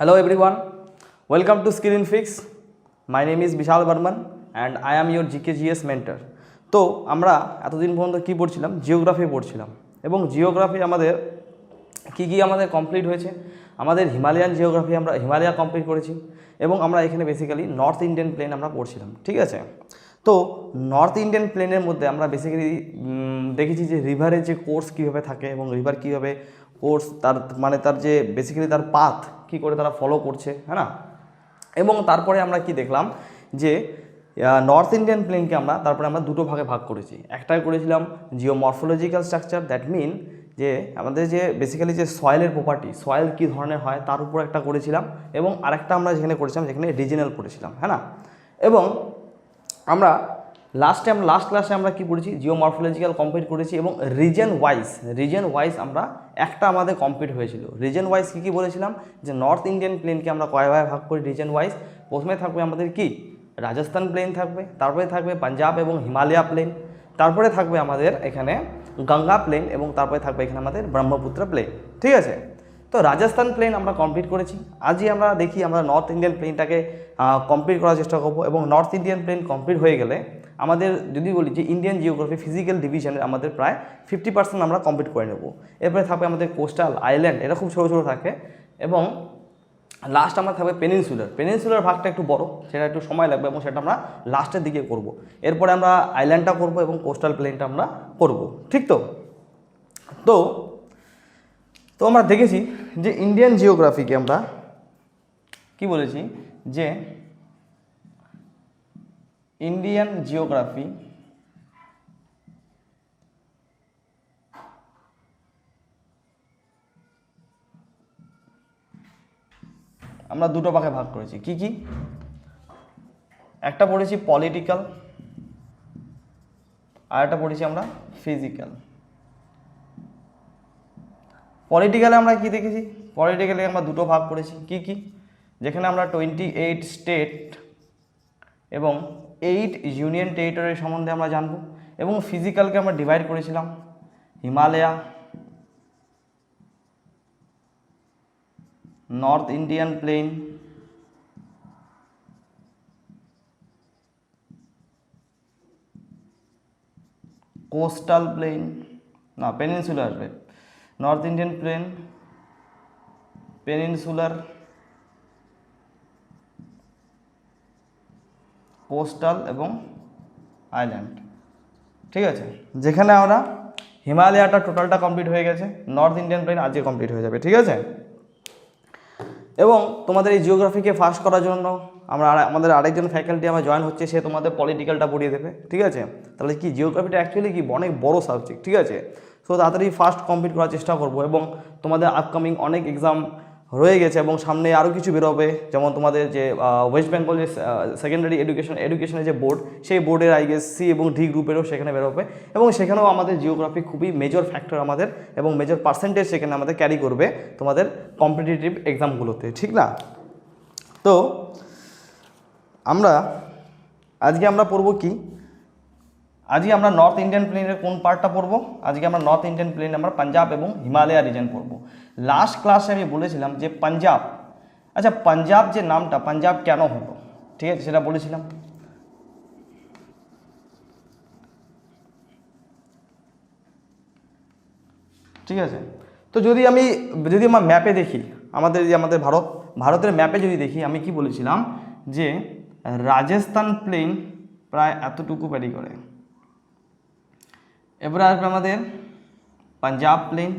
Hello everyone, welcome to Skill in Fix. My name is Bishal Barman and I am your GKGS mentor. তো আমরা এতদিন পর্যন্ত কি পড়ছিলাম, জিওগ্রাফি পড়ছিলাম এবং জিওগ্রাফি আমাদের কি আমাদের কমপ্লিট হয়েছে। আমাদের হিমালয়ান জিওগ্রাফি আমরা হিমালয়া কমপ্লিট করেছি এবং আমরা এখানে বেসিক্যালি নর্থ ইন্ডিয়ান প্লেন আমরা পড়ছিলাম, ঠিক আছে। তো নর্থ ইন্ডিয়ান প্লেনের মধ্যে আমরা বেসিক্যালি দেখেছি যে রিভারের যে কোর্স কীভাবে থাকে এবং রিভার কীভাবে কোর্স তার মানে তার যে বেসিক্যালি তার পাথ কী করে তারা ফলো করছে, হ্যাঁ না। এবং তারপরে আমরা কি দেখলাম যে নর্থ ইন্ডিয়ান প্লেনকে তারপরে আমরা দুটো ভাগে ভাগ করেছি। একটা করেছিলাম জিওমরফোলজিক্যাল স্ট্রাকচার, দ্যাট মিন যে আমাদের যে বেসিক্যালি যে সয়েলের প্রপার্টি, সয়েল কী ধরনের হয় তার উপর একটা করেছিলাম এবং আরেকটা আমরা যেখানে করেছিলাম যেখানে রিজিনাল করেছিলাম, হ্যাঁ না। এবং আমরা লাস্ট ক্লাসে আমরা কী পড়েছি, জিওমরফোলজিক্যাল কমপ্লিট করেছি এবং রিজন ওয়াইজ আমরা একটা আমাদের কমপ্লিট হয়েছিল। রিজন ওয়াইজ কী বলেছিলাম যে নর্থ ইন্ডিয়ান প্লেনকে আমরা কয় ভাগে ভাগ করি রিজন ওয়াইজ। প্রথমে থাকবে আমাদের কি রাজস্থান প্লেন থাকবে, তারপরে থাকবে পাঞ্জাব এবং হিমালয়া প্লেন, তারপরে থাকবে আমাদের এখানে গঙ্গা প্লেন এবং তারপরে থাকবে এখানে আমাদের ব্রহ্মপুত্র প্লেন, ঠিক আছে। তো রাজস্থান প্লেন আমরা কমপ্লিট করেছি। আজই আমরা দেখি আমরা নর্থ ইন্ডিয়ান প্লেনটাকে কমপ্লিট করার চেষ্টা করবো এবং নর্থ ইন্ডিয়ান প্লেন কমপ্লিট হয়ে গেলে আমাদের যদি বলি যে ইন্ডিয়ান জিওগ্রাফি ফিজিক্যাল ডিভিশনের আমাদের প্রায় 50% আমরা কমপ্লিট করে নেব। এরপরে থাকবে আমাদের কোস্টাল আইল্যান্ড, এটা খুব ছোটো ছোটো থাকে এবং লাস্ট আমরা থাকবে পেনিনসুলার ভাগটা একটু বড়, সেটা একটু সময় লাগবে এবং সেটা আমরা লাস্টের দিকে করব। এরপরে আমরা আইল্যান্ডটা করব এবং কোস্টাল প্লেনটা আমরা করব, ঠিক তো। তো আমরা দেখেছি যে ইন্ডিয়ান জিওগ্রাফিকে আমরা কি বলেছি যে ইন্ডিয়ান জিওগ্রাফি আমরা দুটো ভাগে ভাগ করেছি। কি একটা পড়েছি পলিটিক্যাল আর একটা পড়েছি আমরা ফিজিক্যাল। পলিটিক্যালে আমরা কি দেখেছি, পলিটিক্যালে আমরা দুটো ভাগ করেছি। কি যেখানে আমরা 28 স্টেট এবং 8 ইউনিয়ন টেরিটরি সম্বন্ধে আমরা জানবো এবং ফিজিক্যালকে আমরা ডিভাইড করেছিলাম Himalaya, north Indian plain, coastal plain, না peninsular plain, north Indian plain, peninsular, coastal এবং আইল্যান্ড, ঠিক আছে। যেখানে আমরা হিমালয়াটা টোটালটা কমপ্লিট হয়ে গেছে, নর্থ ইন্ডিয়ান প্লেন আজকে কমপ্লিট হয়ে যাবে, ঠিক আছে। এবং তোমাদের এই জিওগ্রাফিকে ফাস্ট করার জন্য আমাদের আরেকজন ফ্যাকাল্টি আমার জয়েন হচ্ছে, সে তোমাদের পলিটিক্যালটা পড়িয়ে দেবে, ঠিক আছে। তাহলে কি জিওগ্রাফিটা অ্যাকচুয়ালি কি অনেক বড় সাবজেক্ট, ঠিক আছে। সো তাড়াতাড়ি ফাস্ট কমপ্লিট করার চেষ্টা করবো এবং তোমাদের আপকামিং অনেক এক্সাম রয়ে গেছে এবং সামনে আরও কিছু বেরোবে, যেমন তোমাদের যে ওয়েস্ট বেঙ্গল যে সেকেন্ডারি এডুকেশনের যে বোর্ড, সেই বোর্ডের সি এবং ডি গ্রুপেরও সেখানে বেরোবে এবং সেখানেও আমাদের জিওগ্রাফি খুবই মেজর ফ্যাক্টর আমাদের এবং মেজর পার্সেন্টেজ সেখানে আমাদের ক্যারি করবে তোমাদের কম্পিটিটিভ এক্সামগুলোতে, ঠিক না। তো আজকে আমরা পড়বো কি, আজকে আমরা নর্থ ইন্ডিয়ান প্লেনের কোন পার্টটা পড়বো, আজকে আমরা নর্থ ইন্ডিয়ান প্লেন আমরা পাঞ্জাব এবং হিমালয়া রিজন পড়বো। লাস্ট ক্লাসে আমি বলেছিলাম যে পাঞ্জাব, আচ্ছা পাঞ্জাব যে নামটা পাঞ্জাব কেন হলো, ঠিক আছে, সেটা বলেছিলাম। ঠিক আছে। তো যদি আমার ম্যাপে দেখি, আমাদের ভারতের ম্যাপে যদি দেখি, আমি কি বলেছিলাম যে রাজস্থান প্লেন প্রায় এতটুকু প্যারি করে, এবারে আসবে আমাদের পাঞ্জাব প্লেন,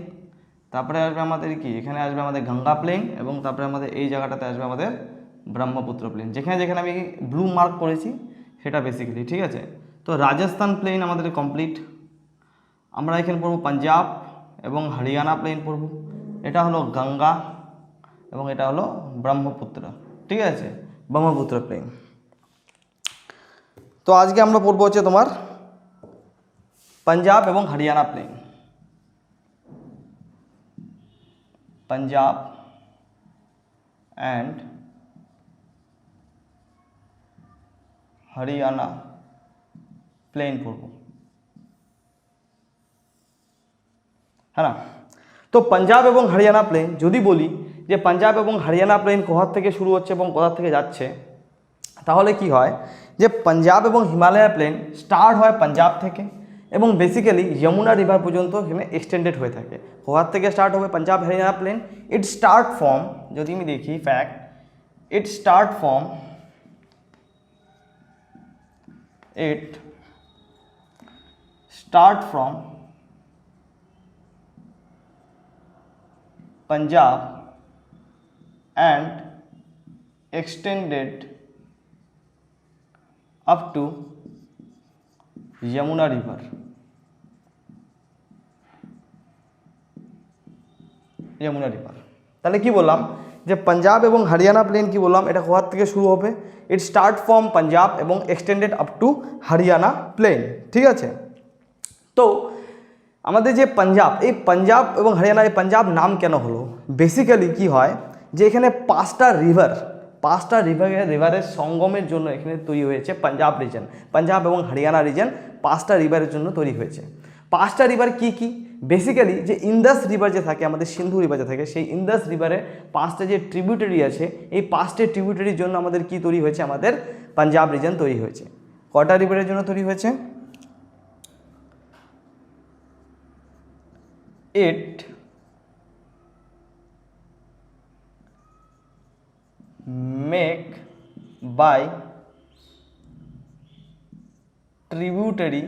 তারপরে আসবে আমাদের কি এখানে আসবে আমাদের গঙ্গা প্লেন এবং তারপরে আমাদের এই জায়গাটাতে আসবে আমাদের ব্রহ্মপুত্র প্লেন। যেখানে আমি ব্লু মার্ক করেছি সেটা বেসিক্যালি, ঠিক আছে। তো রাজস্থান প্লেন আমাদের কমপ্লিট। আমরা এখানে পড়বো পাঞ্জাব এবং হরিয়ানা প্লেন পড়বো, এটা হলো গঙ্গা এবং এটা হলো ব্রহ্মপুত্র, ঠিক আছে, ব্রহ্মপুত্র প্লেন। তো আজকে আমরা পড়বো হচ্ছে তোমার পাঞ্জাব এবং Haryana plain, Punjab and Haryana plain পড়বো, হ্যাঁ না। তো পাঞ্জাব এবং হরিয়ানা প্লেন যদি বলি যে পাঞ্জাব এবং হরিয়ানা প্লেন কোথা থেকে শুরু হচ্ছে এবং কোথা থেকে যাচ্ছে, তাহলে কি হয় যে পাঞ্জাব এবং হিমালয় প্লেন স্টার্ট হয় পাঞ্জাব থেকে এবং বেসিক্যালি যমুনা রিভার পর্যন্ত এখানে এক্সটেন্ডেড হয়ে থাকে। কোথা থেকে স্টার্ট হবে Punjab Haryana plain? It start from, যদি আমি দেখি fact, it start from Punjab and extended up to Yamuna river. Yamuna river. তাহলে কি বললাম যে পাঞ্জাব এবং হরিয়ানা প্লেন কি বললাম এটা কোথা থেকে শুরু হবে? ইট স্টার্ট ফ্রম পাঞ্জাব এবং extended up to Haryana plain, ঠিক আছে। তো আমাদের যে পাঞ্জাব, এই পাঞ্জাব এবং হরিয়ানা, এই পাঞ্জাব নাম কেন হলো? বেসিক্যালি কি হয় যে এখানে পাঁচটা রিভারের সঙ্গমের জন্য এখানে তৈরি হয়েছে পাঞ্জাব রিজন। পাঞ্জাব এবং হরিয়ানা রিজন পাঁচটা রিভারের জন্য তৈরি হয়েছে। পাঁচটা রিভার কি কি? বেসিক্যালি যে ইন্দাস রিভার যে থাকে, আমাদের সিন্ধু রিভার যে থাকে, সেই ইন্দাস রিভারে পাঁচটা যে ট্রিবিউটারি আছে, এই পাঁচটা ট্রিবিউটারির জন্য আমাদের কি তৈরি হয়েছে? আমাদের পাঞ্জাব রিজন তৈরি হয়েছে। কটা রিভারের জন্য তৈরি হয়েছে? It make by tributary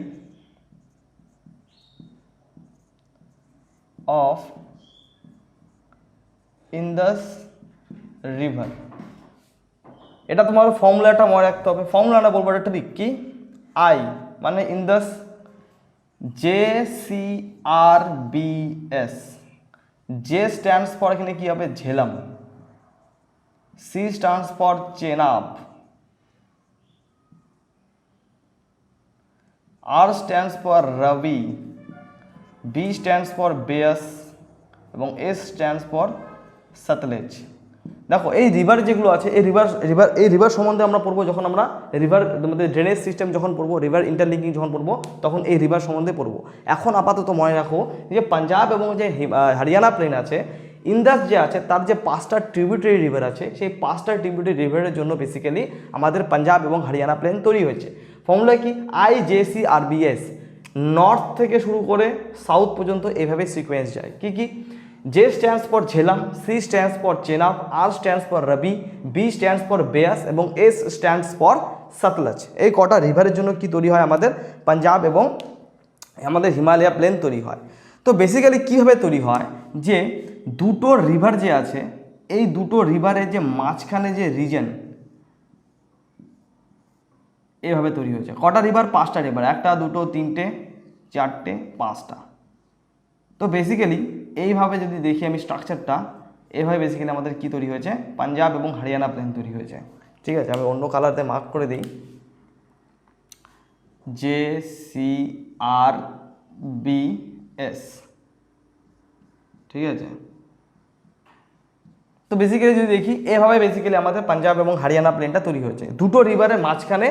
of Indus river। এটা তোমার ফর্মুলাটা মনে রাখতে হবে। ফর্মুলাটা বলবো, এটা ঠিক কি? আই মানে ইন্দাস, JCRBS, যে স্ট্যান্ডস ফর এখানে কি হবে? Jhelum. C stands for Chenab, R stands for Ravi, B stands for Beas এবং S স্ট্যান্ডস ফর সতলেজ। দেখো এই রিভার যেগুলো আছে, এই রিভার সম্বন্ধে আমরা পড়বো যখন আমরা রিভার আমাদের ড্রেনেজ সিস্টেম যখন পড়বো, রিভার ইন্টারলিঙ্কিং যখন পড়বো, তখন এই রিভার সম্বন্ধে পড়বো। এখন আপাতত মনে রাখো যে পাঞ্জাব এবং যে হরিয়ানা প্লেন আছে, ইন্দাস যে আছে, তার যে পাঁচটা ট্রিবিউটারি রিভার আছে, সেই পাঁচটা ট্রিবিউটারি রিভারের জন্য বেসিক্যালি আমাদের পাঞ্জাব এবং হরিয়ানা প্লেন তৈরি হয়েছে। ফর্মুলা কি? IJCRBS, নর্থ থেকে শুরু করে সাউথ পর্যন্ত এভাবে সিকোয়েন্স যায়। কি কি? J stands for Jhelum, C stands for Chenab, R stands for Rabi, B stands for বেয়াস এবং S stands for সতলজ। এই কটা রিভারের জন্য কি তৈরি হয়? আমাদের পাঞ্জাব এবং আমাদের হিমালয় প্লেন তৈরি হয়। তো বেসিক্যালি কীভাবে তৈরি হয় যে দুটো রিভার যে আছে, এই দুটো রিভারের যে মাঝখানে যে রিজন, এইভাবে তৈরি হয়েছে। কটা রিভার? পাঁচটা রিভার, একটা দুটো তিনটে চারটে পাঁচটা। তো বেসিক্যালি এইভাবে যদি দেখি আমি স্ট্রাকচারটা, এইভাবে বেসিক্যালি আমাদের কি তৈরি হয়েছে? পাঞ্জাব এবং হরিয়ানা প্লেন তৈরি হয়েছে। ঠিক আছে, আমি অন্য কালারতে মার্ক করে দিই, JCRBS। ঠিক আছে, তো বেসিক্যালি যদি দেখি এভাবে বেসিক্যালি আমাদের পাঞ্জাব এবং হরিয়ানা প্লেনটা তৈরি হয়েছে। দুটো রিভারের মাঝখানে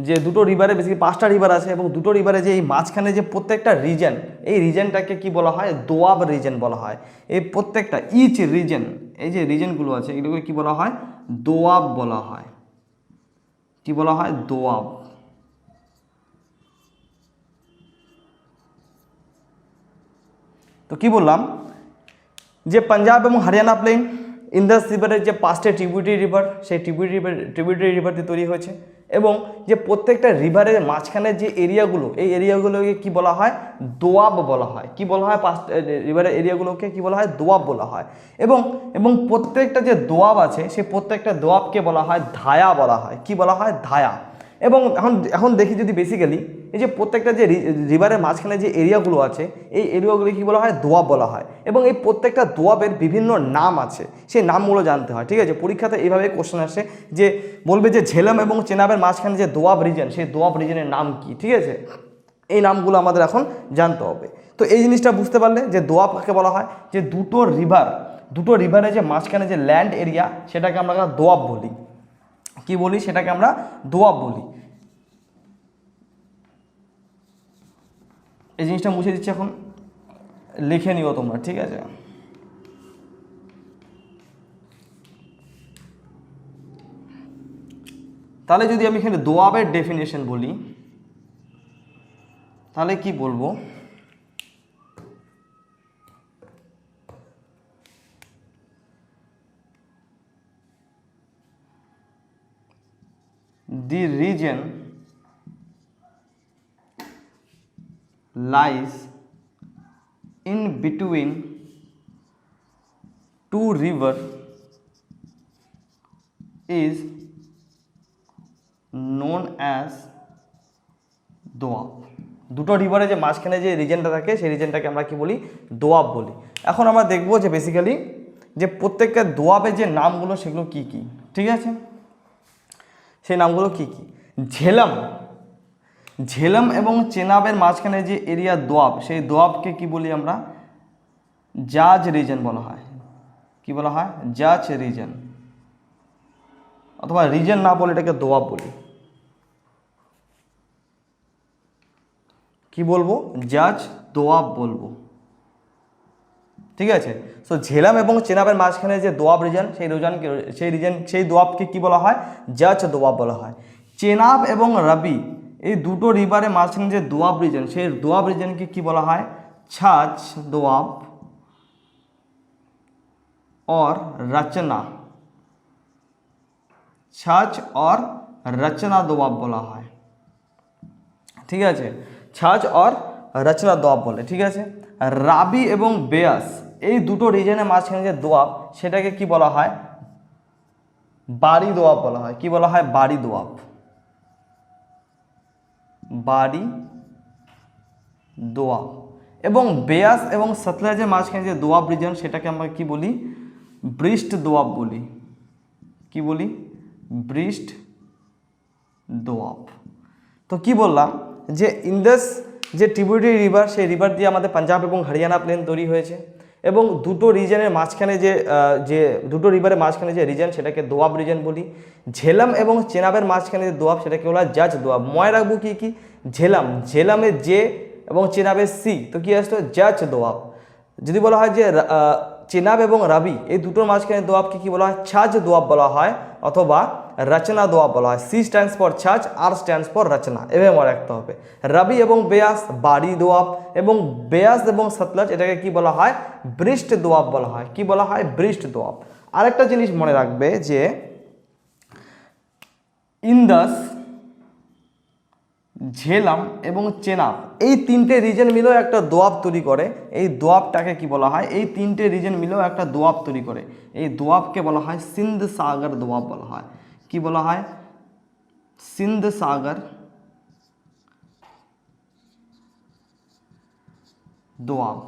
যে দুটো রিভারে বেসিক্যালি পাঁচটা রিভার আছে এবং দুটো রিভারে যে এই মাঝখানে যে প্রত্যেকটা রিজন, এই রিজনটাকে কি বলা হয়? দোয়াব রিজন বলা হয়। এই প্রত্যেকটা ইচ রিজন, এই যে রিজনগুলো আছে এগুলোকে কি বলা হয়? দোয়াব বলা হয়। কি বলা হয়? দোয়াব। তো কি বললাম যে পাঞ্জাব এবং হরিয়ানা প্লেন ইন্দাস রিভারের যে পাঁচটা ট্রিবিউটারি রিভার, সেই ট্রিবিউটারি রিভার দিয়ে তৈরি হয়েছে এবং যে প্রত্যেকটা রিভারের মাঝখানে যে এরিয়াগুলো, এই এরিয়াগুলোকে কি বলা হয়? দোয়াব বলা হয়। কি বলা হয়? পাঁচটা রিভারের এরিয়াগুলোকে কি বলা হয়? দোয়াব বলা হয়। এবং প্রত্যেকটা যে দোয়াব আছে, সেই প্রত্যেকটা দোয়াবকে বলা হয় ধায়া বলা হয়। কি বলা হয়? ধায়া। এবং এখন দেখি যদি বেসিক্যালি এই যে প্রত্যেকটা যে রিভারের মাঝখানে যে এরিয়াগুলো আছে, এই এরিয়াগুলো কী বলা হয়? দোয়াব বলা হয়। এবং এই প্রত্যেকটা দোয়াবের বিভিন্ন নাম আছে, সেই নামগুলো জানতে হয়। ঠিক আছে, পরীক্ষাতে এইভাবে কোশ্চেন আসে যে বলবে যে ঝেলাম এবং চেনাবের মাঝখানে যে দোয়াব রিজন, সেই দোয়াব রিজনের নাম কি? ঠিক আছে, এই নামগুলো আমাদের এখন জানতে হবে। তো এই জিনিসটা বুঝতে পারলে যে দোয়াব কাকে বলা হয়, যে দুটো রিভারের যে মাঝখানে যে ল্যান্ড এরিয়া, সেটাকে আমরা দোয়াব বলি। কি বলি? সেটাকে আমরা দোয়াব বলি। এই জিনিসটা মুছে দিচ্ছি, এখন লিখে নিও তোমরা। ঠিক আছে, তাহলে যদি আমি এখানে দোয়াবের ডেফিনেশন বলি তাহলে কি বলবো, the region lies in between two river is known as doab. দুটো রিভারে যে মাঝখানে যে রিজনটা থাকে সেই রিজনটাকে আমরা কি বলি, দোয়াব বলি। এখন আমরা দেখব যে বেসিক্যালি যে প্রত্যেকটা দোয়াবের যে নামগুলো সেগুলো কি কি, ঠিক আছে, সেই নামগুলো কি কি। ঝেলাম, ঝেলাম এবং চেনাবের মাঝখানে যে এরিয়া দোয়াব, সেই দোয়াবকে কি বলি আমরা, জাজ রিজন বলা হয়। কি বলা হয়, জাজ রিজন, অথবা রিজন না বলে এটাকে দোয়াব বলি। কি বলবো, জাজ দোয়াব বলবো, ঠিক আছে। সো ঝেলাম এবং চেনাবের মাঝখানে যে দোয়াব রিজন, সেই দোয়াবকে কি বলা হয়, জাজ দোয়াব বলা হয়। চেনাব এবং রাবি এই দুটো রিভারের মাঝখানে যে দোয়াব রিজন, সেই দোয়াব রিজনকে কি বলা হয়, ছাঁচ দোয়াব और रचना, ছাঁচ और रचना দোয়াব বলা হয়, ঠিক আছে, ছাঁচ और रचना দোয়াব বলে, ঠিক আছে। রাবি এবং বেয়াস এই দুটো রিজনের মাঝখানে যে দোয়াব, সেটাকে কি বলা হয়, বাড়ি দোয়াব বলা হয়। কি বলা হয়, বাড়ি দোয়াব, বাড়ি দোয়াব। এবং বেয়াস এবং সতলাজের মাঝখানে যে দোয়াব রিজন, সেটাকে আমরা কি বলি, বৃষ্ট দোয়াব বলি। কি বলি, বৃষ্ট দোয়াব। তো কি বললাম যে ইন্দাস যে ট্রিবিউটারি রিভার, সেই রিভার দিয়ে আমাদের পাঞ্জাব এবং হরিয়ানা প্লেন তৈরি হয়েছে, এবং দুটো রিজনের মাঝখানে যে দুটো রিভারের মাঝখানে যে রিজন, সেটাকে দোয়াব রিজন বলি। ঝেলাম এবং চেনাবের মাঝখানে যে দোয়াব, সেটাকে বলা হয় জাজ দোয়াব। মনে রাখবো কি কি, ঝেলাম, ঝেলামের যে এবং চেনাবের সি, তো কি আসতো, জাজ দোয়াব। যদি বলা হয় যে চেনাব এবং রাবি এই দুটোর মাঝখানে দোয়াবকে কি বলা হয়, ছাঁচ দোয়াব বলা হয়, অথবা রচনা দোয়াব বলা হয়। সি স্ট্যান্ডস ফর ছাঁচ, আর স্ট্যান্ডস ফর রচনা, এভাবে মনে রাখতে হবে। রাবি এবং বেয়াস বাড়ি দোয়াব, এবং বেয়াস এবং সতলজ এটাকে কি বলা হয়, বৃষ্ট দোয়াব বলা হয়। কি বলা হয়, বৃষ্ট দোয়াব। আরেকটা জিনিস মনে রাখবে যে ইন্দাস, ঝেলাম এবং চেনাব এই তিনটে রিজন মিলেও একটা দোয়াব তৈরি করে। এই দোয়াবটাকে কি বলা হয়, এই তিনটে রিজন মিলেও একটা দোয়াব তৈরি করে। এই দোয়াবকে বলা হয় সিন্ধ সাগর দোয়াব বলা হয়। কি বলা হয়, সিন্ধ সাগর দোয়াব।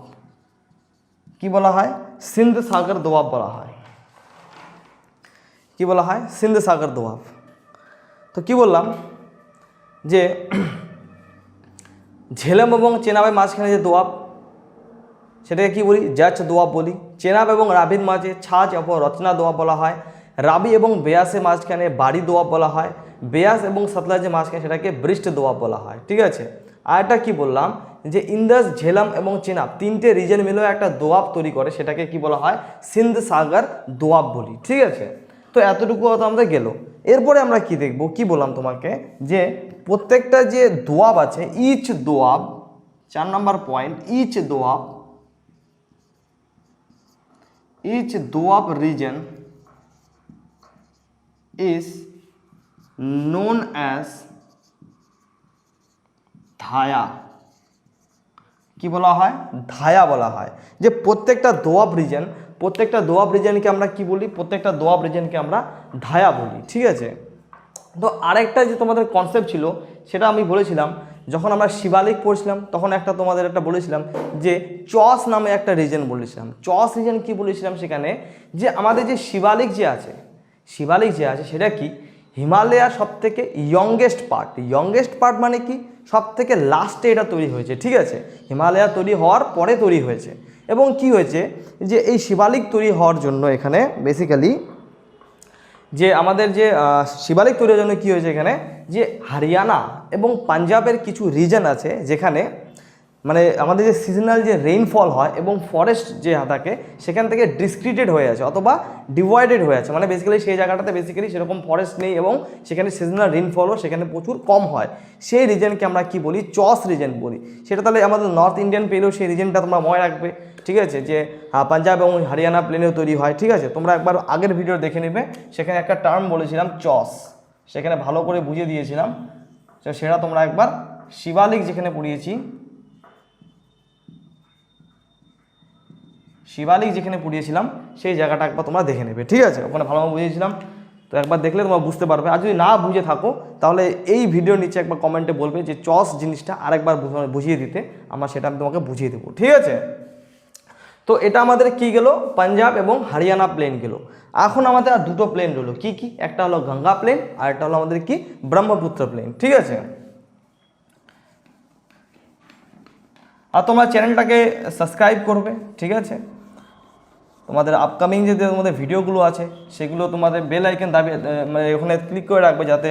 কি বলা হয়, সিন্ধ সাগর দোয়াব বলা হয়। কি বলা হয়, সিন্ধ সাগর দোয়াব। তো কি বললাম যে ঝেলাম এবং চেনাবের মাঝখানে যে দোয়াব, সেটাকে কি বলি, জাজ দোয়াব বলি। চেনাব এবং রাবির মাঝে ছাঁচ এবং রচনা দোয়াব বলা হয়। রাবি এবং বেয়াসের মাঝখানে বাড়ি দোয়াব বলা হয়। বেয়াস এবং সতলাজের মাঝখানে সেটাকে বৃষ্ট দোয়াব বলা হয়, ঠিক আছে। আর এটা কি বললাম যে ইন্দাস, ঝেলাম এবং চেনাব তিনটে রিজন মিলেও একটা দোয়াব তৈরি করে, সেটাকে কি বলা হয়, সিন্ধ সাগর দোয়াব বলি, ঠিক আছে। তো এতটুকু হয়তো আমরা গেল। এরপরে আমরা কি দেখব, কি বললাম তোমাকে যে প্রত্যেকটা যে দোয়াব আছে, each doab, 4 number point, each doab, each doab region is known as Dhaya. কি বলা হয়, ধায়া বলা হয়। যে প্রত্যেকটা দোয়াব রিজনকে আমরা কি বলি, প্রত্যেকটা দোয়াব রিজনকে আমরা ধায়া বলি, ঠিক আছে। তো আরেকটা যে তোমাদের কনসেপ্ট ছিল, সেটা আমি বলেছিলাম যখন আমরা শিবালিক পড়ছিলাম, তখন তোমাদের একটা বলেছিলাম যে চস নামে একটা রিজন বলেছিলাম। চস রিজন কি বলেছিলাম সেখানে, যে আমাদের যে শিবালিক যে আছে সেটা কি, হিমালয়ার সব থেকে ইয়ংগেস্ট পার্ট মানে কি, সব থেকে লাস্টে এটা তৈরি হয়েছে, ঠিক আছে। হিমালয়া তৈরি হওয়ার পরে তৈরি হয়েছে। এবং কি হয়েছে, যে এই শিবালিক তৈরি হওয়ার জন্য এখানে বেসিক্যালি যে আমাদের যে শিবালিক তৈরির জন্য কি হয়েছে, এখানে যে হরিয়ানা এবং পাঞ্জাবের কিছু রিজন আছে, যেখানে মানে আমাদের যে সিজনাল যে রেইনফল হয় এবং ফরেস্ট যে থাকে সেখান থেকে ডিসক্রিটেড হয়ে আছে অথবা ডিভাইডেড হয়ে আছে, মানে বেসিক্যালি সেই জায়গাটাতে বেসিক্যালি সেরকম ফরেস্ট নেই এবং সেখানে সিজনাল রেইনফলও সেখানে প্রচুর কম হয়, সেই রিজনকে আমরা কি বলি, চস রিজন বলি। সেটা তাহলে আমাদের নর্থ ইন্ডিয়ান পেলেও সেই রিজনটা তোমরা মনে রাখবে, ঠিক আছে, যে পাঞ্জাব এবং হরিয়ানা প্লেনেও তৈরি হয়, ঠিক আছে। তোমরা একবার আগের ভিডিও দেখে নেবে, সেখানে একটা টার্ম বলেছিলাম চস, সেখানে ভালো করে বুঝিয়ে দিয়েছিলাম, তো সেটা তোমরা একবার শিবালিক যেখানে পড়িয়েছি, শিবালিক যেখানে পড়িয়েছিলাম সেই জায়গাটা একবার তোমরা দেখে নেবে, ঠিক আছে, ওখানে ভালোভাবে বুঝিয়েছিলাম, তো একবার দেখলে তোমরা বুঝতে পারবে। আর যদি না বুঝে থাকো তাহলে এই ভিডিওর নিচে একবার কমেন্টে বলবে যে চস জিনিসটা আরেকবার বুঝিয়ে দিতে, আমরা সেটা আমি তোমাকে বুঝিয়ে দেবো, ঠিক আছে। তো এটা আমাদের কি গেল, পাঞ্জাব এবং হরিয়ানা প্লেন গেল। এখন আমাদের আর দুটো প্লেন রইল, কি কি, একটা হলো গঙ্গা প্লেন আর একটা হলো আমাদের কি ব্রহ্মপুত্র প্লেন, ঠিক আছে। আর তোমরা চ্যানেলটাকে সাবস্ক্রাইব করবে, ঠিক আছে। তোমাদের আপকামিং যে তোমাদের ভিডিওগুলো আছে সেগুলো তোমাদের বেল আইকন দাবি মানে ওখানে ক্লিক করে রাখবে, যাতে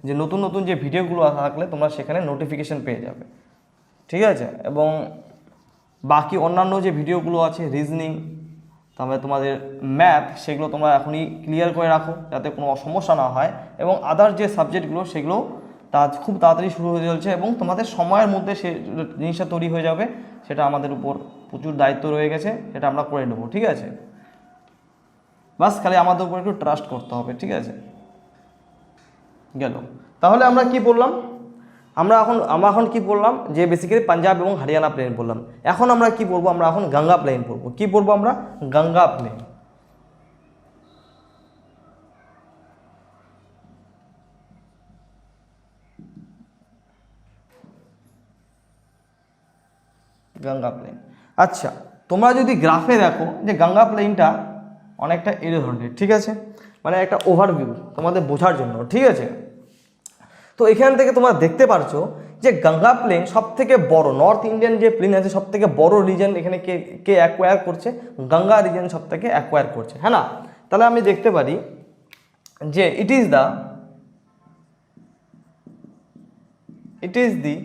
যে নতুন নতুন যে ভিডিওগুলো থাকলে তোমরা সেখানে নোটিফিকেশন পেয়ে যাবে, ঠিক আছে। এবং বাকি অন্যান্য যে ভিডিওগুলো আছে রিজনিং, তারপরে তোমাদের ম্যাথ, সেগুলো তোমরা এখনই ক্লিয়ার করে রাখো যাতে কোনো সমস্যা না হয়। এবং আদার যে সাবজেক্টগুলো সেগুলো খুব তাড়াতাড়ি শুরু হয়ে চলছে এবং তোমাদের সময়ের মধ্যে সে জিনিসটা তৈরি হয়ে যাবে, সেটা আমাদের উপর প্রচুর দায়িত্ব রয়ে গেছে, সেটা আমরা করে নেবো, ঠিক আছে। বাস খালি আমাদের উপর একটু ট্রাস্ট করতে হবে, ঠিক আছে। গেল, তাহলে আমরা কি বললাম, আমরা এখন কি বললাম যে বেসিক্যালি পাঞ্জাব এবং হরিয়ানা প্লেন বললাম। এখন আমরা কি পড়বো, আমরা এখন গঙ্গা প্লেন পড়বো। কি পড়বো আমরা, গঙ্গা প্লেন। গঙ্গা প্লেন, আচ্ছা, তোমরা যদি গ্রাফে দেখো যে গঙ্গা প্লেনটা অনেকটা এরো ধরনের, ঠিক আছে, মানে একটা ওভারভিউ তোমাদের বোঝার জন্য, ঠিক আছে। তো এখান থেকে তোমরা দেখতে পারছো যে গঙ্গা প্লেন সব থেকে বড়, নর্থ ইন্ডিয়ান যে প্লেন আছে সব থেকে বড় রিজন এখানে কে কে অ্যাকোয়ার করছে, গঙ্গা রিজন সব থেকে অ্যাকোয়ার করছে, হ্যাঁ না। তাহলে আমি দেখতে পারি যে it is the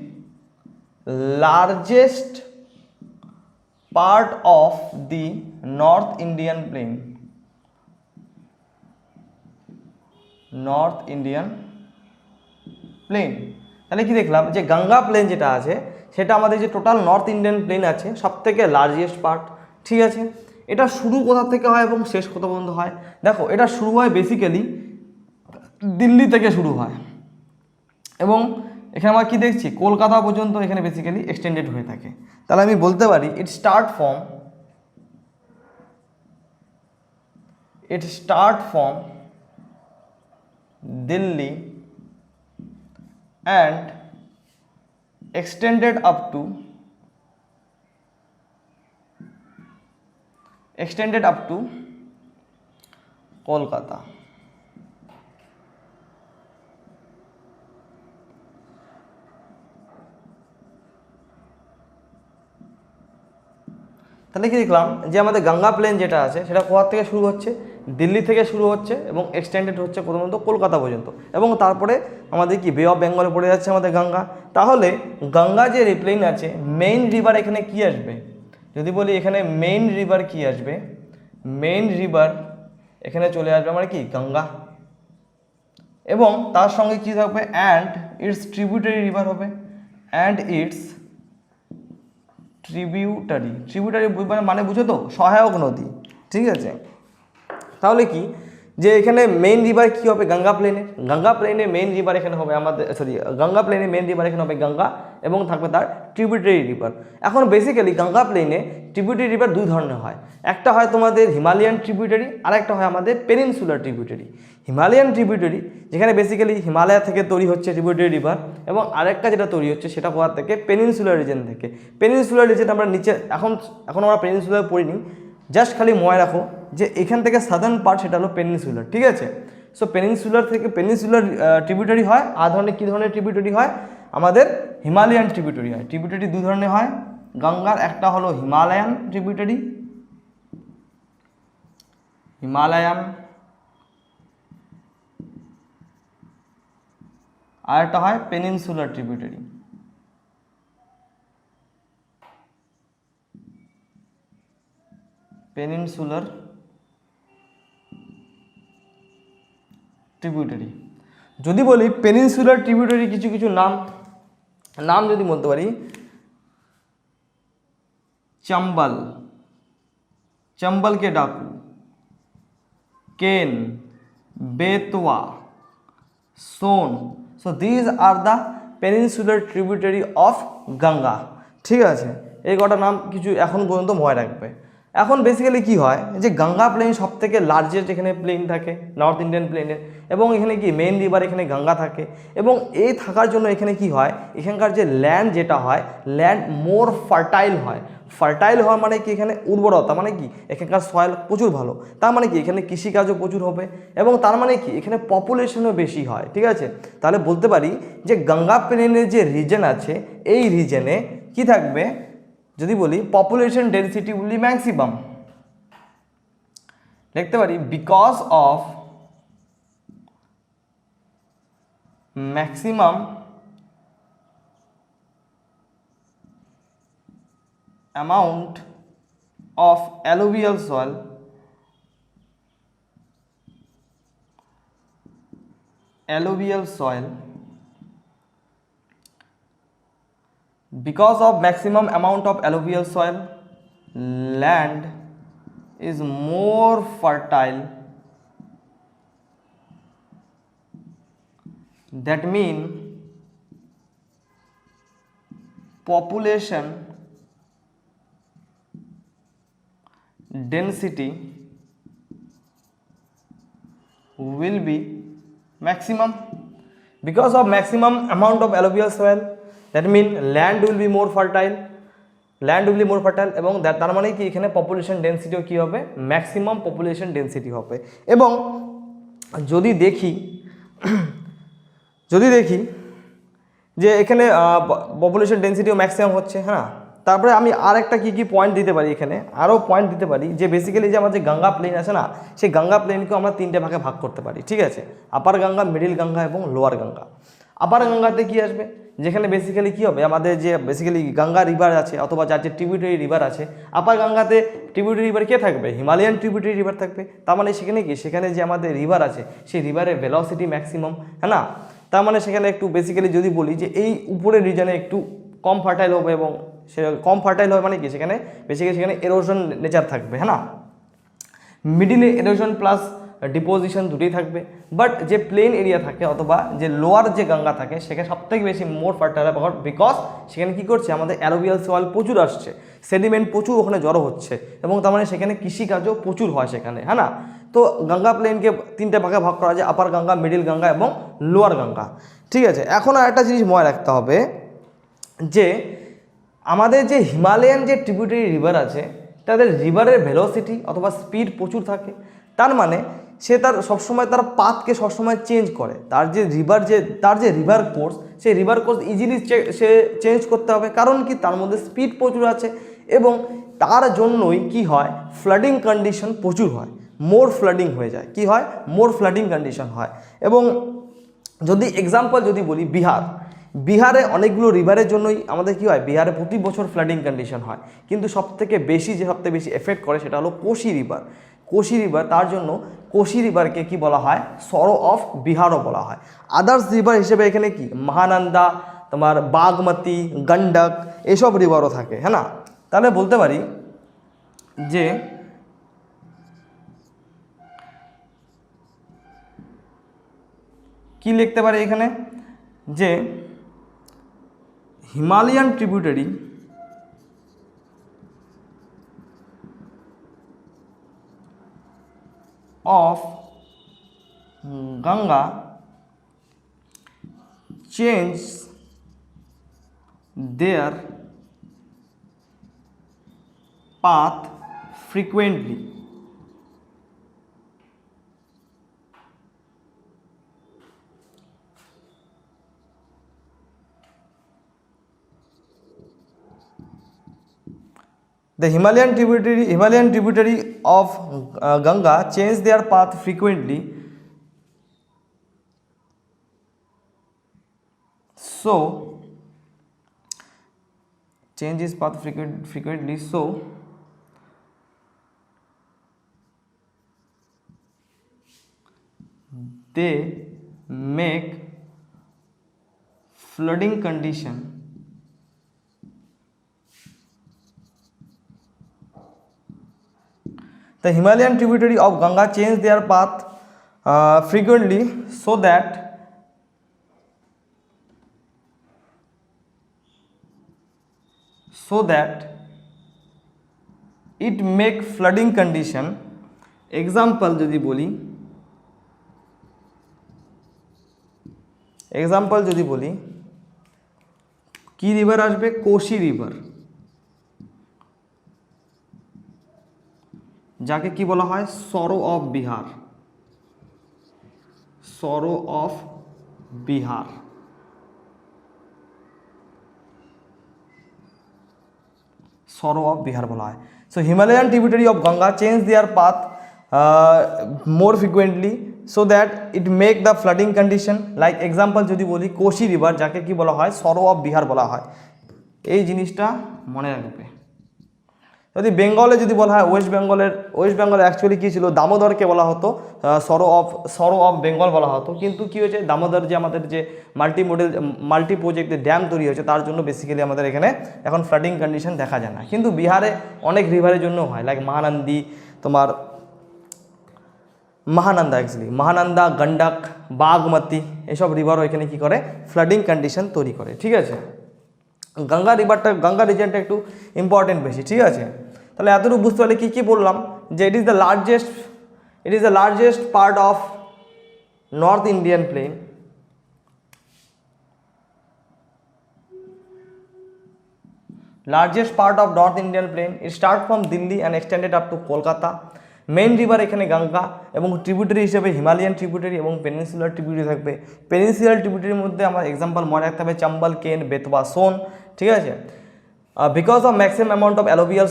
largest part of the north Indian plain, north Indian plain. তাহলে কি দেখলাম যে গঙ্গা প্লেন যেটা আছে সেটা আমাদের যে টোটাল নর্থ ইন্ডিয়ান প্লেন আছে সব থেকে লার্জেস্ট পার্ট, ঠিক আছে। এটা শুরু কোথা থেকে হয় এবং শেষ কোথা পর্যন্ত হয়, দেখো এটা শুরু হয় বেসিক্যালি দিল্লি থেকে শুরু হয় এবং এখানে আমরা কি দেখছি, কলকাতা পর্যন্ত এখানে বেসিক্যালি এক্সটেন্ডেড হয়ে থাকে। তাহলে আমি বলতে পারি ইট start from Delhi and extended up to Kolkata. তাহলে কি দেখলাম যে আমাদের গঙ্গা প্লেন যেটা আছে সেটা কোথা থেকে শুরু হচ্ছে, দিল্লি থেকে শুরু হচ্ছে এবং এক্সটেন্ডেড হচ্ছে প্রথমত কলকাতা পর্যন্ত, এবং তারপরে আমাদের কি বে অফ বেঙ্গলে পড়ে যাচ্ছে আমাদের গঙ্গা। তাহলে গঙ্গা যে প্লেন আছে, মেইন রিভার এখানে কি আসবে, যদি বলি এখানে মেইন রিভার কি আসবে, মেইন রিভার এখানে চলে আসবে মানে কি গঙ্গা, এবং তার সঙ্গে কি থাকবে, অ্যান্ড ইটস ট্রিবিউটারি রিভার হবে, অ্যান্ড ইটস ট্রিবিউটারি মানে বুঝো তো, সহায়ক নদী, ঠিক আছে। তাহলে কি যে এখানে মেইন রিভার কি হবে, গঙ্গা প্লেনে মেইন রিভার এখানে হবে আমাদের, গঙ্গা প্লেনে মেইন রিভার এখানে হবে গঙ্গা, এবং থাকবে তার ট্রিবিউটারি রিভার। এখন বেসিক্যালি গঙ্গা প্লেনে ট্রিবিউটারি রিভার দুই ধরনের হয়, একটা হয় তোমাদের হিমালয়ান ট্রিবিউটারি আর একটা হয় আমাদের পেনিনসুলার ট্রিবিউটারি। হিমালয়ান ট্রিবিউটারি যেখানে বেসিক্যালি হিমালয়া থেকে তৈরি হচ্ছে ট্রিবিউটারি রিভার, এবং আরেকটা যেটা তৈরি হচ্ছে সেটা কোথা থেকে, পেনিনসুলার রিজন থেকে। পেনিনসুলার রিজন আমরা নিচে এখন আমরা পেনিনসুলার পড়িনি, জাস্ট খালি মনে রাখো যে এখান থেকে সাদার্ন পার্ট সেটা হলো পেনিনসুলার, ঠিক আছে। সো পেনিনসুলার থেকে পেনিনসুলার ট্রিবিউটারি হয়, আর ধরনের কী ধরনের ট্রিবিউটারি হয়, আমাদের হিমালয়ান ট্রিবিউটারি হয়। ট্রিবিউটারি দুই ধরনের হয় গঙ্গার, একটা হলো হিমালয়ান ট্রিবিউটারি, আর একটা হয় পেনিনসুলার ট্রিবিউটারি। Peninsular tributary. যদি বলি পেনিনসুলার ট্রিবিউটারি কিছু কিছু নাম যদি বলতে পারি, चंबल, चंबल के डाकू, Ken, Betwa, Son. So these are the peninsular tributary of Ganga. ঠিক আছে, এই কটা নাম কিছু এখন পর্যন্ত মনে রাখবে। এখন বেসিক্যালি কি হয় যে গঙ্গা প্লেন সব থেকে লার্জেস্ট এখানে প্লেন থাকে নর্থ ইন্ডিয়ান প্লেনের, এবং এখানে কি মেইন রিভার এখানে গঙ্গা থাকে, এবং এই থাকার জন্য এখানে কি হয় এখানকার যে ল্যান্ড যেটা হয় ল্যান্ড মোর ফার্টাইল হয়। ফার্টাইল হওয়া মানে কি এখানে উর্বরতা মানে কি এখানকার সয়েল প্রচুর ভালো, তার মানে কি এখানে কৃষিকাজও প্রচুর হবে, এবং তার মানে কি এখানে পপুলেশনও বেশি হয়। ঠিক আছে, তাহলে বলতে পারি যে গঙ্গা প্লেনের যে রিজন আছে এই রিজনে কি থাকবে, যদি বলি population density will be maximum. লিখতে পারি because of maximum amount of alluvial soil because of maximum amount of alluvial soil land is more fertile, that mean population density will be maximum. Because of maximum amount of alluvial soil, that mean land will be more fertile, এবং তার মানে কি এখানে population ডেন্সিটিও কি হবে maximum population density হবে। এবং যদি দেখি যে এখানে পপুলেশন ডেন্সিটিও ম্যাক্সিমাম হচ্ছে, হ্যাঁ। তারপরে আমি আর একটা কী পয়েন্ট দিতে পারি, এখানে আরও পয়েন্ট দিতে পারি যে বেসিক্যালি যে আমার যে গঙ্গা প্লেন আছে না, সেই গঙ্গা প্লেনকেও আমরা তিনটে ভাগে ভাগ করতে পারি। ঠিক আছে, আপার গঙ্গা, মিডিল গঙ্গা এবং লোয়ার গঙ্গা। আপার গঙ্গাতে কি আসবে, যেখানে বেসিক্যালি কী হবে আমাদের যে বেসিক্যালি গঙ্গা রিভার আছে অথবা যার যে ট্রিবিউটারি রিভার আছে, আপার গঙ্গাতে ট্রিবিউটারি রিভার কে থাকবে, হিমালয়ান ট্রিবিউটারি রিভার থাকবে। তার মানে সেখানে কি সেখানে যে আমাদের রিভার আছে সেই রিভারের ভেলোসিটি ম্যাক্সিমাম, হ্যাঁ না। তার মানে সেখানে একটু বেসিক্যালি যদি বলি যে এই উপরের রিজনে একটু কম ফার্টাইল হবে, এবং সে কম ফার্টাইল হবে মানে কি সেখানে বেসিক্যালি সেখানে এরোশন নেচার থাকবে, হ্যাঁ না। মিডিলে এরোশন প্লাস ডিপোজিশন দুটোই থাকবে, বাট যে প্লেন এরিয়া থাকে অথবা যে লোয়ার যে গঙ্গা থাকে সেখানে সবথেকে বেশি মোর ফার্টাইল হবে, বিকজ সেখানে কী করছে আমাদের অ্যালুভিয়াল সয়েল প্রচুর আসছে, সেডিমেন্ট প্রচুর ওখানে জড়ো হচ্ছে, এবং তার মানে সেখানে কৃষিকাজও প্রচুর হয় সেখানে, হ্যাঁ না। তো গঙ্গা প্লেনকে তিনটে ভাগে ভাগ করা যায়, আপার গঙ্গা, মিডিল গঙ্গা এবং লোয়ার গঙ্গা। ঠিক আছে, এখন আর একটা জিনিস মনে রাখতে হবে যে আমাদের যে হিমালয়ান যে ট্রিবিউটারি রিভার আছে তাদের রিভারের ভেলোসিটি অথবা স্পিড প্রচুর থাকে, তার মানে সে তার সবসময় তার পাথকে সবসময় চেঞ্জ করে, তার যে রিভার কোর্স সেই রিভার কোর্স ইজিলি সে চেঞ্জ করতে হবে, কারণ কি তার মধ্যে স্পিড প্রচুর আছে, এবং তার জন্যই কি হয় ফ্লাডিং কন্ডিশন প্রচুর হয়, মোর ফ্লাডিং হয়ে যায়, কি হয় মোর ফ্লাডিং কন্ডিশন হয়। এবং যদি এক্সাম্পল যদি বলি বিহারে অনেকগুলো রিভারের জন্যই আমাদের কি হয় বিহারে প্রতি বছর ফ্লাডিং কন্ডিশন হয়, কিন্তু সবথেকে বেশি এফেক্ট করে সেটা হলো কোশি রিভার। তার জন্য কোশি রিভারকে কি বলা হয় সরো অফ বিহারও বলা হয়। আদার্স রিভার হিসেবে এখানে কি মহানন্দা, তোমার বাগমতি, গন্ডক এসব রিভারও থাকে, হ্যাঁ না। তাহলে বলতে পারি যে কি লিখতে পারি এখানে যে Himalayan tributary of Ganga change their path frequently. The Himalayan tributary of Ganga change their path frequently. So change its path frequently. So they make flooding condition the Himalayan tributary of Ganga change their path frequently so that it make flooding condition. Example যদি বলি কি river আসবে, Kosi river, যাকে কি বলা হয়, sorrow of Bihar. Sorrow of Bihar বলা হয়। So Himalayan tributary of Ganga change their path more frequently so that it make the flooding condition, like example যদি বলি কোশি রিভার, যাকে কি বলা হয়, সরো অফ বিহার বলা হয়। এই জিনিসটা মনে রাখবে। যদি বেঙ্গলে যদি বলা হয়, ওয়েস্ট বেঙ্গলে অ্যাকচুয়ালি কী ছিল, দামোদরকে বলা হতো সরো অফ বেঙ্গল বলা হতো, কিন্তু কী হয়েছে, দামোদর যে আমাদের যে মাল্টি প্রজেক্টের ড্যাম তৈরি হয়েছে তার জন্য বেসিক্যালি আমাদের এখানে এখন ফ্লাডিং কন্ডিশন দেখা যায় না। কিন্তু বিহারে অনেক রিভারের জন্য হয়, লাইক মহানন্দী, তোমার মহানন্দা, গন্ডক, বাগমতি, এসব রিভারও এখানে কী করে, ফ্লাডিং কন্ডিশন তৈরি করে। ঠিক আছে, গঙ্গা রিজনটা একটু ইম্পর্টেন্ট বেশি। ঠিক আছে, তাহলে এতটুকু বুঝতে পারলে কী কী বললাম, যে it is the largest part of north Indian plain. It starts from Delhi and extended up to Kolkata. Main river এখানে গঙ্গা, এবং ট্রিবিউটারি হিসেবে হিমালয়ান ট্রিবিউটারি এবং পেনিনসুলার ট্রিবিউটারি থাকবে। পেনিনসুলার ট্রিবিউটারির মধ্যে আমার এক্সাম্পল মনে রাখতে হবে চম্বল, কেন, বেতবা, সোন। ঠিক আছে, because of maximum amount of alluvial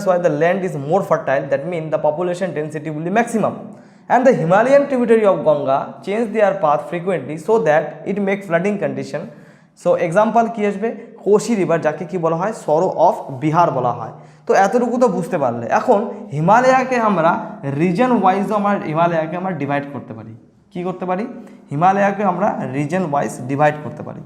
soil the land is more fertile, that mean the population density will be maximum, and the Himalayan tributary of Ganga change their path frequently so that it make flooding condition. So example কী আসবে, Kosi river, যাকে কি বলা হয়, sorrow of Bihar বলা হয়। তো এতটুকু তো বুঝতে পারলে। এখন হিমালয়াকে আমরা রিজন ওয়াইজ আমরা ডিভাইড করতে পারি। কি করতে পারি, হিমালয়াকে আমরা রিজন ওয়াইজ ডিভাইড করতে পারি।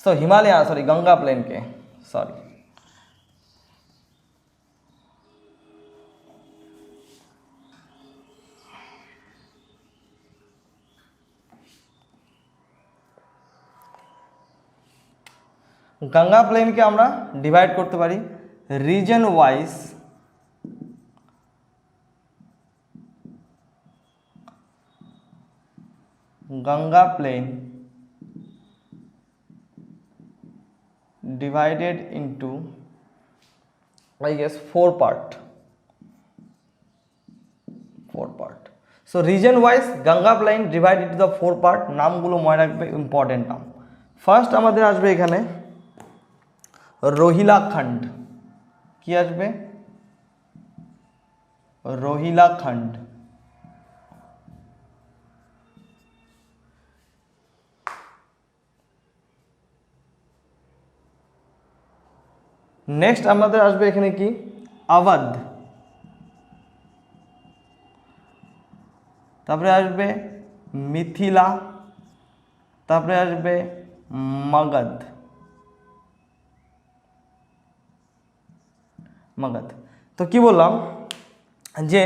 সো গঙ্গা প্লেনকে গঙ্গা প্লেনকে আমরা ডিভাইড করতে পারি region wise Ganga plain divided into I guess four part. So region wise Ganga plain divided into the four part. নামগুলো মনে রাখবে, ইম্পর্টেন্ট নাম। ফার্স্ট আমাদের আসবে এখানে রোহিলাখণ্ড। কি আসবে, রোহিলাখণ্ড। নেক্সট আমাদের আসবে এখানে কি, আওয়াধ। তারপরে আসবে মিথিলা, তারপরে আসবে মগধ। তো কি বললাম, যে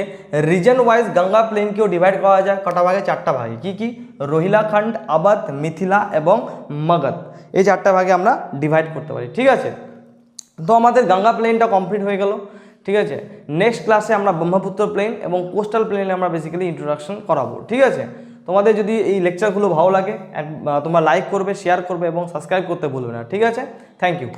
রিজন ওয়াইজ গঙ্গা প্লেনকেও ডিভাইড করা যায় কটা ভাগে, চারটা ভাগে। কি কি, রোহিলাখণ্ড, আওয়াধ, মিথিলা এবং মগধ, এই চারটা ভাগে আমরা ডিভাইড করতে পারি। ঠিক আছে, তো আমাদের গঙ্গা প্লেনটা কমপ্লিট হয়ে গেল। ঠিক আছে, নেক্সট ক্লাসে আমরা ব্রহ্মপুত্র প্লেন এবং কোস্টাল প্লেনে আমরা বেসিক্যালি ইন্ট্রোডাকশন করাবো। ঠিক আছে, তোমাদের যদি এই লেকচারগুলো ভালো লাগে তোমরা লাইক করবে, শেয়ার করবে এবং সাবস্ক্রাইব করতে ভুলবে না। ঠিক আছে, থ্যাংক ইউ।